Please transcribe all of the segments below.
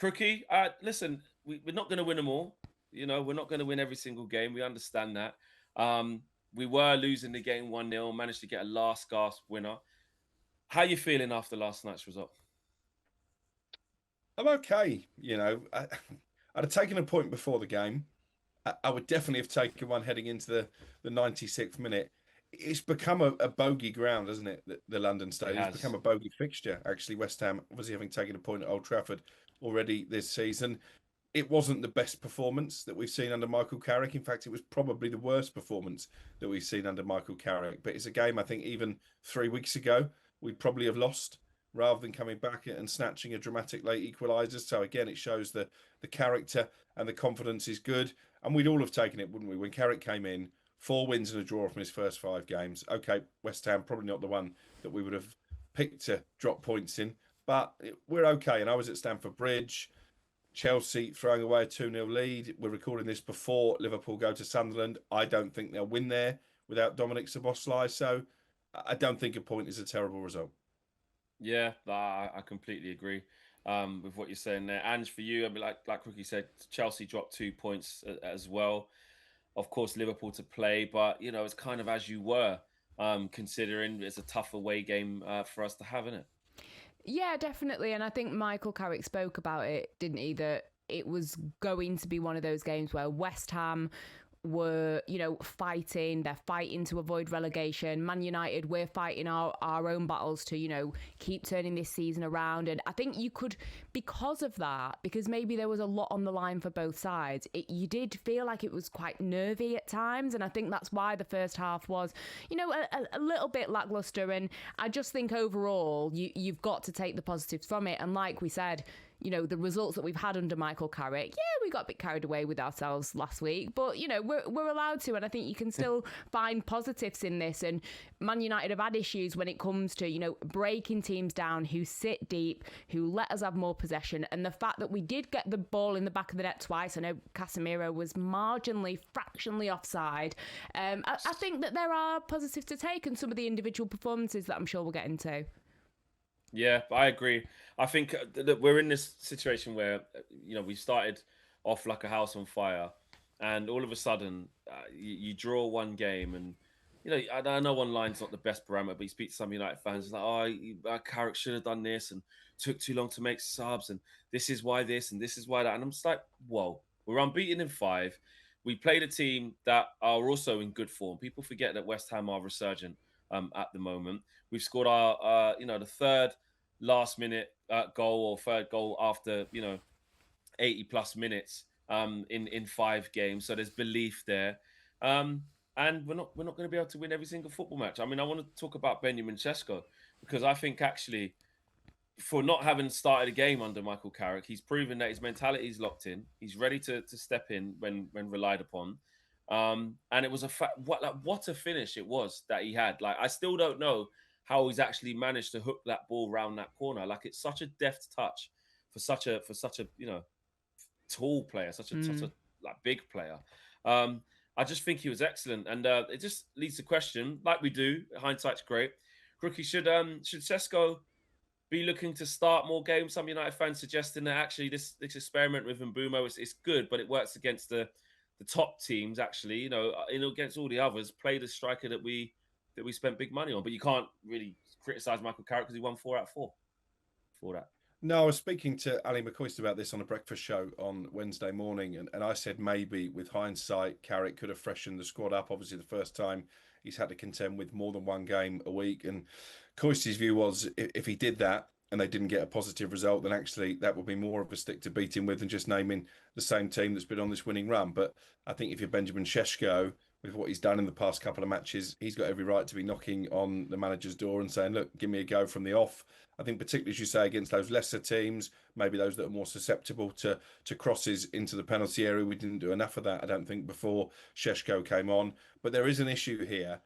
Crookie, listen, we're not going to win them all. We're not going to win every single game. We understand that. Um, we were losing the game 1-0, managed to get a last gasp winner. How you feeling after last night's result? I'm okay. I'd have taken a point before the game. I would definitely have taken one heading into the 96th minute. It's become a bogey ground, hasn't it? The London It Stadium. It's become has. a bogey fixture, actually. West Ham, obviously having taken a point at Old Trafford already this season. It wasn't the best performance that we've seen under Michael Carrick. In fact, it was probably the worst performance that we've seen under Michael Carrick. But it's a game I think even 3 weeks ago we'd probably have lost rather than coming back and snatching a dramatic late equaliser. So again, it shows the character and the confidence is good. And we'd all have taken it, wouldn't we? When Carrick came in, 4 wins and a draw from his first 5 games. Okay, West Ham probably not the one that we would have picked to drop points in, but we're okay. And I was at Stamford Bridge. Chelsea throwing away a 2-0 lead. We're recording this before Liverpool go to Sunderland. I don't think they'll win there without Dominic Szoboszlai. So I don't think a point is a terrible result. Yeah, I completely agree with what you're saying there. And for you, I mean, like Rookie said, Chelsea dropped 2 points as well. Of course, Liverpool to play, but it's kind of as you were, considering it's a tough away game for us to have, isn't it? Yeah, definitely. And I think Michael Carrick spoke about it, didn't he? That it was going to be one of those games where West Ham were, fighting. They're fighting to avoid relegation. Man United, we're fighting our own battles to, keep turning this season around. And I think you could, because of that, because maybe there was a lot on the line for both sides, you did feel like it was quite nervy at times. And I think that's why the first half was, a little bit lackluster. And I just think overall, you've got to take the positives from it. And like we said, the results that we've had under Michael Carrick, yeah, we got a bit carried away with ourselves last week, but, we're allowed to, and I think you can still find positives in this. And Man United have had issues when it comes to, breaking teams down who sit deep, who let us have more possession. And the fact that we did get the ball in the back of the net twice, I know Casemiro was fractionally offside. I think that there are positives to take and some of the individual performances that I'm sure we'll get into. Yeah, I agree. I think that we're in this situation where we started off like a house on fire, and all of a sudden you draw one game, and I know online's not the best parameter, but you speak to some United fans it's like, Carrick should have done this and took too long to make subs, and this is why this and this is why that, and I'm just like, whoa, we're unbeaten in 5. We played a team that are also in good form. People forget that West Ham are resurgent at the moment. We've scored our, the third last minute goal or third goal after 80 plus minutes in 5 games. So there's belief there, and we're not going to be able to win every single football match. I mean, I want to talk about Benjamin Sesko because I think actually for not having started a game under Michael Carrick, he's proven that his mentality is locked in. He's ready to step in when relied upon. And it was what a finish it was that he had. Like I still don't know how he's actually managed to hook that ball round that corner. Like it's such a deft touch for such a tall player, such a like big player. I just think he was excellent, and it just leads to question, like we do. Hindsight's great. Rookie should Sesko be looking to start more games? Some United fans suggesting that actually this experiment with Mbumo is good, but it works against the top teams. Actually, against all the others, play the striker that we spent big money on. But you can't really criticize Michael Carrick because he won 4 out of 4 for that. No, I was speaking to Ali McCoist about this on a breakfast show on Wednesday morning, and I said maybe with hindsight, Carrick could have freshened the squad up. Obviously, the first time he's had to contend with more than one game a week. And Coist's view was if he did that and they didn't get a positive result, then actually that would be more of a stick to beat him with than just naming the same team that's been on this winning run. But I think if you're Benjamin Sesko, with what he's done in the past couple of matches, he's got every right to be knocking on the manager's door and saying, look, give me a go from the off. I think particularly, as you say, against those lesser teams, maybe those that are more susceptible to crosses into the penalty area. We didn't do enough of that, I don't think, before Sheshko came on. But there is an issue here.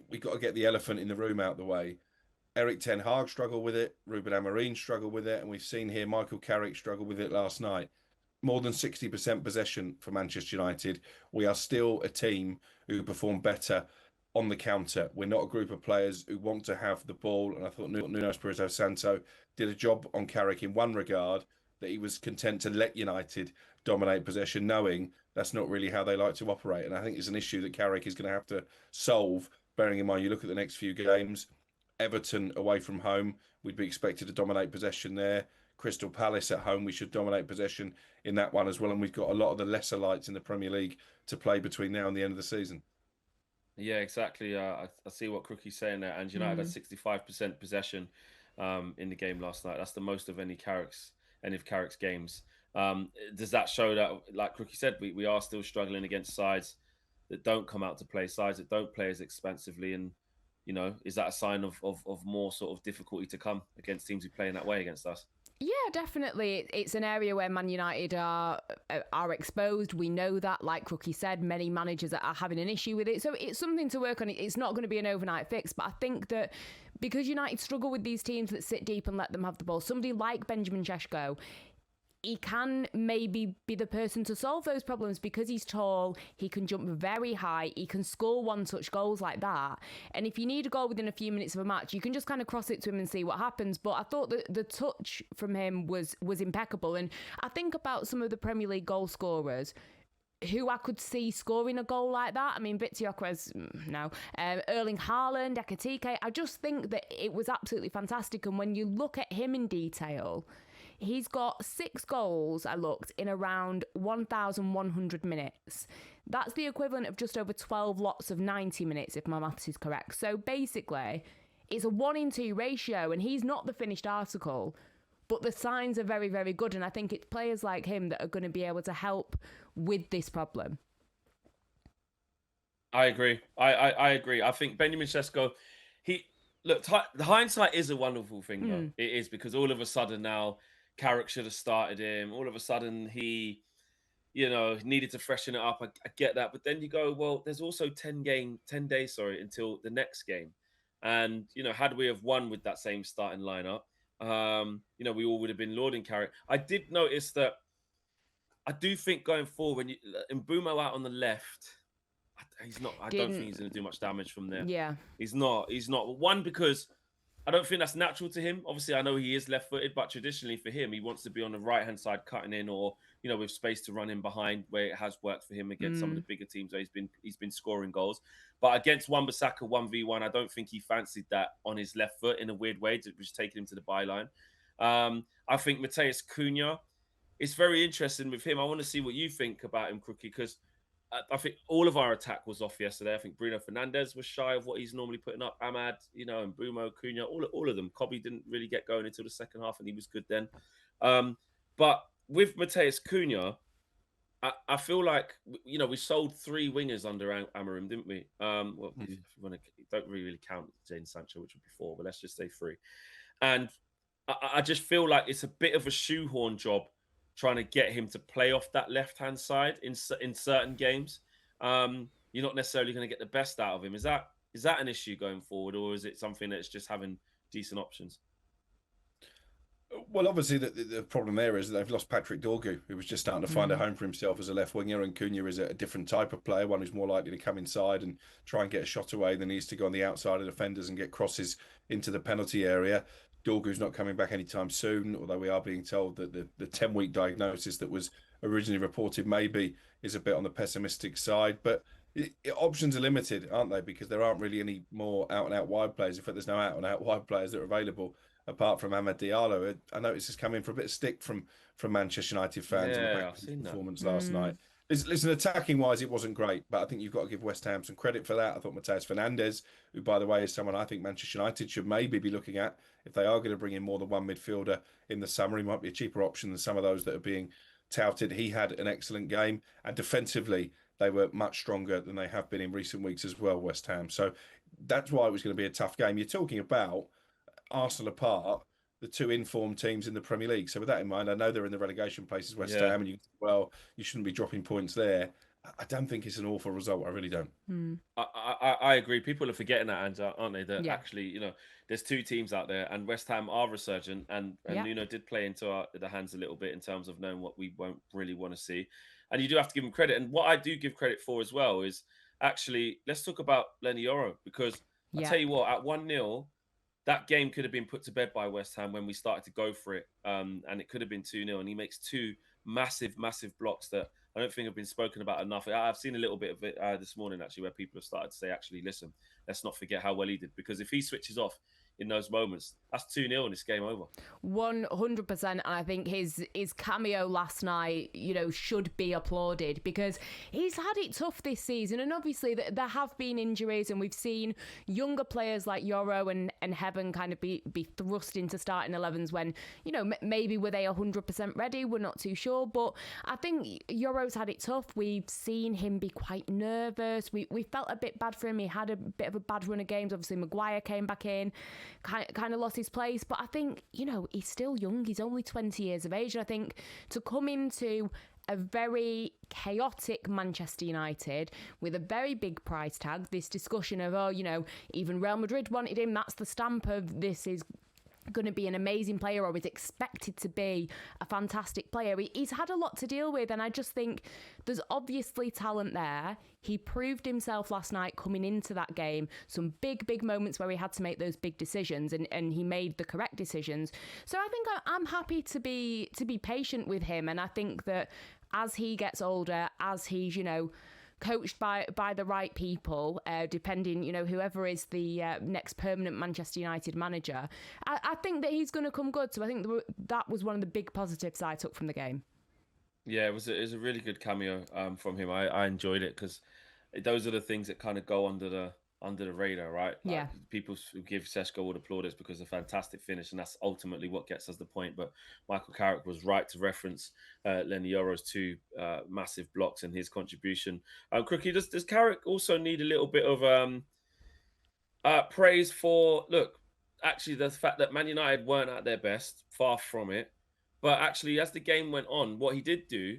We've got to get the elephant in the room out the way. Eric Ten Hag struggled with it. Ruben Amorim struggled with it. And we've seen here Michael Carrick struggle with it last night. More than 60% possession for Manchester United. We are still a team who perform better on the counter. We're not a group of players who want to have the ball. And I thought Nuno Espirito Santo did a job on Carrick in one regard, that he was content to let United dominate possession, knowing that's not really how they like to operate. And I think it's an issue that Carrick is going to have to solve, bearing in mind you look at the next few games. Everton away from home, we'd be expected to dominate possession there. Crystal Palace at home, we should dominate possession in that one as well. And we've got a lot of the lesser lights in the Premier League to play between now and the end of the season. Yeah, exactly. I see what Crookie's saying there. And United had 65% possession in the game last night. That's the most of any of Carrick's games. Does that show that, like Crookie said, we are still struggling against sides that don't come out to play, sides that don't play as expansively? And, is that a sign of more sort of difficulty to come against teams who play in that way against us? Yeah, definitely. It's an area where Man United are exposed. We know that, like Crookie said, many managers are having an issue with it. So it's something to work on. It's not going to be an overnight fix, but I think that because United struggle with these teams that sit deep and let them have the ball, somebody like Benjamin Sesko, he can maybe be the person to solve those problems because he's tall, he can jump very high, he can score one-touch goals like that. And if you need a goal within a few minutes of a match, you can just kind of cross it to him and see what happens. But I thought that the touch from him was impeccable. And I think about some of the Premier League goal scorers who I could see scoring a goal like that. I mean, Gyökeres, no. Erling Haaland, Ekitike. I just think that it was absolutely fantastic. And when you look at him in detail, he's got 6 goals, I looked, in around 1,100 minutes. That's the equivalent of just over 12 lots of 90 minutes, if my maths is correct. So basically, it's a 1-in-2 ratio, and he's not the finished article, but the signs are very, very good. And I think it's players like him that are going to be able to help with this problem. I agree. I agree. I think Benjamin Sesko, the hindsight is a wonderful thing, though. It is, because all of a sudden now, Carrick should have started him. All of a sudden, he, needed to freshen it up. I get that. But then you go, well, there's also 10 days, until the next game. And, had we have won with that same starting lineup, we all would have been lauding Carrick. I did notice that I do think going forward, when Mbeumo out on the left, he's not. I don't think he's going to do much damage from there. Yeah, he's not. One, because I don't think that's natural to him. Obviously, I know he is left-footed, but traditionally for him, he wants to be on the right-hand side cutting in, or with space to run in behind, where it has worked for him against some of the bigger teams where he's been scoring goals. But against Wan-Bissaka 1v1, I don't think he fancied that on his left foot in a weird way, which was taking him to the byline. I think Matheus Cunha, it's very interesting with him. I want to see what you think about him, Crookie, because I think all of our attack was off yesterday. I think Bruno Fernandes was shy of what he's normally putting up. Ahmad, and Mbeumo, Cunha, all of them. Kobe didn't really get going until the second half, and he was good then. But with Matheus Cunha, I feel like, we sold 3 wingers under Amorim, didn't we? If you want to, don't really count Jadon Sancho, which would be 4, but let's just say 3. And I just feel like it's a bit of a shoehorn job trying to get him to play off that left-hand side in certain games. You're not necessarily going to get the best out of him. Is that an issue going forward, or is it something that's just having decent options? Well, obviously, the problem there is that they've lost Patrick Dorgu, who was just starting to find a home for himself as a left winger, and Cunha is a different type of player, one who's more likely to come inside and try and get a shot away than he is to go on the outside of defenders and get crosses into the penalty area. Dorgu's not coming back anytime soon, although we are being told that the 10-week diagnosis that was originally reported maybe is a bit on the pessimistic side. But options are limited, aren't they? Because there aren't really any more out-and-out wide players. In fact, there's no out-and-out wide players that are available apart from Amad Diallo. I noticed he's coming for a bit of stick from Manchester United fans on the back of his performance last night. Listen, attacking-wise, it wasn't great, but I think you've got to give West Ham some credit for that. I thought Matheus Fernandes, who, by the way, is someone I think Manchester United should maybe be looking at if they are going to bring in more than one midfielder in the summer. He might be a cheaper option than some of those that are being touted. He had an excellent game, and defensively, they were much stronger than they have been in recent weeks as well, West Ham. So that's why it was going to be a tough game. You're talking about Arsenal apart, the 2 informed teams in the Premier League. So with that in mind, I know they're in the relegation places, West Ham, and you shouldn't be dropping points there. I don't think it's an awful result. I really don't. I agree. People are forgetting that, aren't they? That actually, there's 2 teams out there, and West Ham are resurgent, and Nuno did play into the hands a little bit in terms of knowing what we won't really want to see. And you do have to give him credit. And what I do give credit for as well is actually, let's talk about Lenny Yoro, because I tell you what, at 1-0, that game could have been put to bed by West Ham when we started to go for it, and it could have been 2-0. And he makes two massive blocks that I don't think have been spoken about enough. I've seen a little bit of it this morning, actually, where people have started to say, actually, listen, let's not forget how well he did. Because if he switches off in those moments, that's 2-0 and it's game over. 100%. And I think his cameo last night, should be applauded, because he's had it tough this season. And obviously there have been injuries, and we've seen younger players like Yoro and Heaven kind of be thrust into starting 11s when, maybe were they 100% ready? We're not too sure. But I think Yoro's had it tough. We've seen him be quite nervous. We felt a bit bad for him. He had a bit of a bad run of games. Obviously, Maguire came back in, kind of lost his place. But I think, he's still young. He's only 20 years of age. And I think to come into a very chaotic Manchester United with a very big price tag, this discussion of, even Real Madrid wanted him, that's the stamp of this is going to be an amazing player, or is expected to be a fantastic player. He's had a lot to deal with, and I just think there's obviously talent there. He proved himself last night coming into that game. Some big moments where he had to make those big decisions, and he made the correct decisions. So I think I'm happy to be patient with him, and I think that as he gets older, as he's coached by the right people, depending, whoever is the next permanent Manchester United manager, I think that he's going to come good. So I think that was one of the big positives I took from the game. Yeah, it was a really good cameo from him. I enjoyed it, because those are the things that kind of go under the radar, right? Yeah. People give Sesko all the plaudits because of a fantastic finish, and that's ultimately what gets us the point. But Michael Carrick was right to reference Lenny Yoro's two massive blocks and his contribution. Crookie, does Carrick also need a little bit of praise for, look, actually the fact that Man United weren't at their best, far from it. But actually, as the game went on, what he did do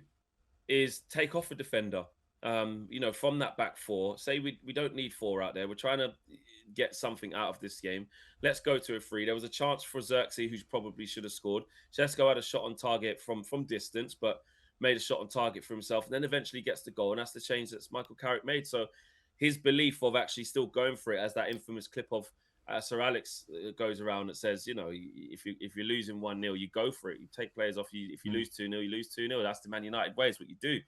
is take off a defender. From that back four, say we don't need four out there. We're trying to get something out of this game. Let's go to a free. There was a chance for Xerxes, who probably should have scored. Sesko had a shot on target from distance, but made a shot on target for himself, and then eventually gets the goal. And that's the change that Michael Carrick made. So his belief of actually still going for it, as that infamous clip of Sir Alex goes around that says, if you're losing 1-0, you go for it. You take players off you. If you lose 2-0, you lose 2-0. That's the Man United way. It's what you do.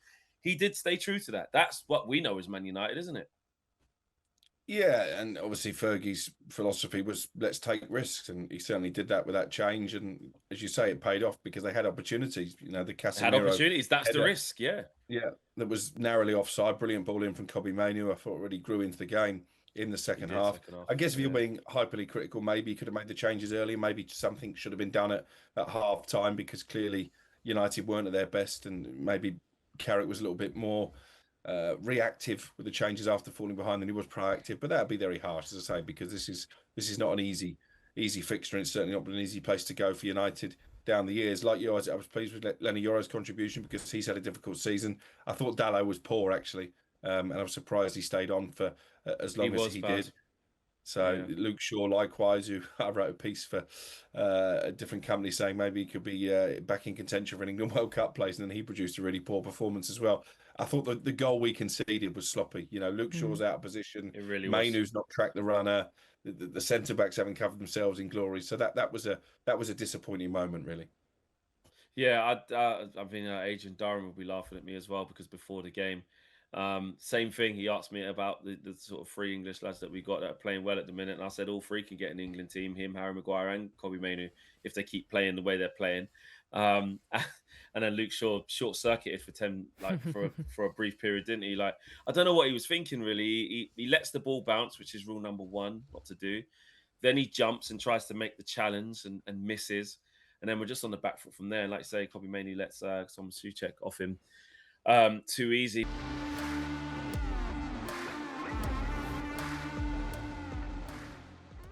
He did stay true to that. That's what we know as Man United, isn't it? Yeah, and obviously Fergie's philosophy was let's take risks, and he certainly did that with that change. And as you say, it paid off because they had opportunities. The Casemiro had opportunities. That's header, the risk. Yeah, that was narrowly offside. Brilliant ball in from Kobbie Mainoo. I thought really grew into the game in the second half. I guess if you're being hyperly critical, maybe you could have made the changes earlier. Maybe something should have been done at half time, because clearly United weren't at their best, and maybe Carrick was a little bit more reactive with the changes after falling behind than he was proactive. But that'd be very harsh, as I say, because this is not an easy fixture, and it's certainly not been an easy place to go for United down the years. Like you, I was pleased with Lenny Yoro's contribution because he's had a difficult season. I thought Dalot was poor, actually, and I was surprised he stayed on for as long as he did. So yeah. Luke Shaw, likewise, who I wrote a piece for a different company saying maybe he could be back in contention for an England World Cup place, and then he produced a really poor performance as well. I thought the goal we conceded was sloppy. Luke Shaw's out of position. It really Mainoo's not tracked the runner. The centre backs haven't covered themselves in glory. So that was a disappointing moment, really. Yeah, I mean, Agent Durham will be laughing at me as well, because before the game, same thing. He asked me about the sort of three English lads that we got that are playing well at the minute, and I said all three can get an England team: him, Harry Maguire, and Kobbie Mainoo, if they keep playing the way they're playing. And then Luke Shaw short-circuited for a brief period, didn't he? Like, I don't know what he was thinking, really. He lets the ball bounce, which is rule number one, not to do. Then he jumps and tries to make the challenge and misses. And then we're just on the back foot from there. And like I say, Kobbie Mainoo lets Tom Souček off him too easy.